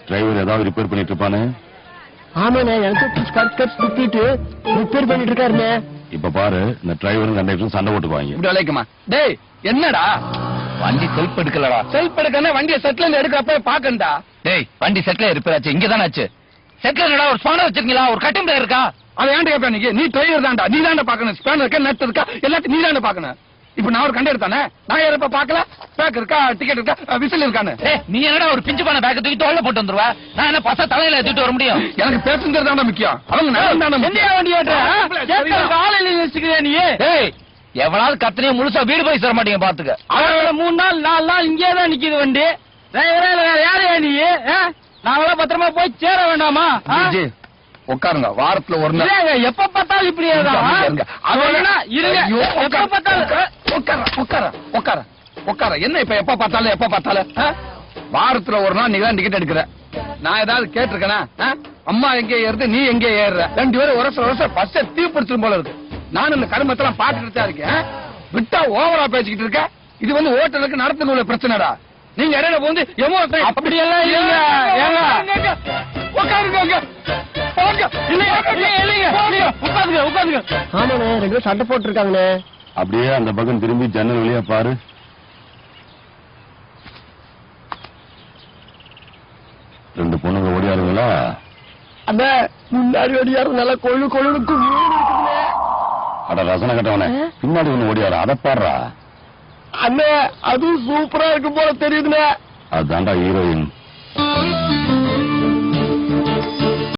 Driver ஏதாவது repair பண்ணிட்டு இருப்பானே. ஆமாண்ணே, எனக்கு ஸ்கட் சுத்திட்டு ரிப்பேர் பண்ணிட்டு இருக்காருண்ணே. இப்ப பாரு, இந்த டிரைவரும் கண்டக்டரும் சண்டை போட்டுக்குவாங்க. இப்படி அழைக்குமா? டேய் என்னடா வண்டி செல்ஃப் எடுக்கலடா. செல்ஃப் எடுக்கணும், வண்டியை செட்ல இருந்து எடுக்கிறப்ப பாக்கண்டா. டேய் வண்டி செட்ல ரிப்பேர் ஆச்சு, இங்கதானே ஆச்சு. செட்ல என்னடா ஒரு ஸ்பானர் வச்சிருக்கீங்களா? ஒரு கட்டிங் பிளேயர் இருக்கா? அதை ஏன்டா கேப்ப? நீ டிரைவர் தான்டா, நீ தான்டா பாக்கணும். ஸ்பேனர் இருக்கா, நட் இருக்கா, எல்லாத்தையும் நீ தான்டா பாக்கணும். இப்ப நான் ஒரு கண்டக்டர் தானே, நான் ஏறப்ப பாக்கல பேக் இருக்கா, டிக்கெட் இருக்கா, விசில் இருக்கான்னு. நீ என்னடா ஒரு பிஞ்சு பண்ண பேக்க தூக்கி தோல்ல போட்டு வந்துருவா? நான் என்ன பச தலையில தூக்கிட்டு வர முடியும்? எனக்கு பேசஞ்சர் தான்டா முக்கியம். அவங்க நான் தான்டா முக்கியம். வண்டி ஏற்றுறா நீ? ஏய் எவனாவது கத்தனையும் முழுசா வீடு போய் சேர மாட்டீங்க பாத்துக்க. அவரோட 3 நாள் 4 நாள் இங்கே தான் நிக்குது வண்டி. யாரையா நீ? நாங்களா பத்திரமா போய் சேர வேண்டாமா? உட்காருங்க, வாரத்துல ஒரு நாள். எப்ப பார்த்தாலும் இப்படியே தான். எப்ப பார்த்தாலும் உட்கார. என்ன இப்ப எப்ப பார்த்தாலும் வாரத்துல ஒரு நாள் நீ தான் டிக்கெட் எடுக்கிற. நான் ஏதாவது கேட்டிருக்கேனா? அம்மா எங்க ஏறுது, நீ எங்க ஏறுற? 2 பேரும் வருஷம் பஸ் தீ பிடிச்சிரும் போல இருக்கு. நானும் இந்த கருமத்தெல்லாம் பாத்துக்கிட்டு தான் இருக்கேன். விட்டா ஓவரா பேசிக்கிட்டு இருக்க. இது வந்து ஹோட்டலுக்கு நடத்தணும்ல பிரச்சனைடா. நீங்க இடையில வந்து எமோஷன் அப்படியெல்லாம் இல்லைங்க. உட்காருங்க. ஆமாண்ணே, 2 பேரும் சண்டை போட்டு இருக்காங்கண்ணே. அப்படியே அந்த பக்கம் திரும்பி ஜன்னல் வழியா பாரு. ரெண்டு பொண்ணுங்க ஓடியாருங்களா? அந்த முன்னாடி ஓடியாரு நல்லா கொழுக்கு. அட ரசனை கட்டவனே, பின்னாடி ஒண்ணு ஓடியாரு, அதை பாடுறா. அண்ணே அதுவும் சூப்பரா இருக்கும் போல தெரியுதுண்ணே. அதுதான்டா ஹீரோயின்.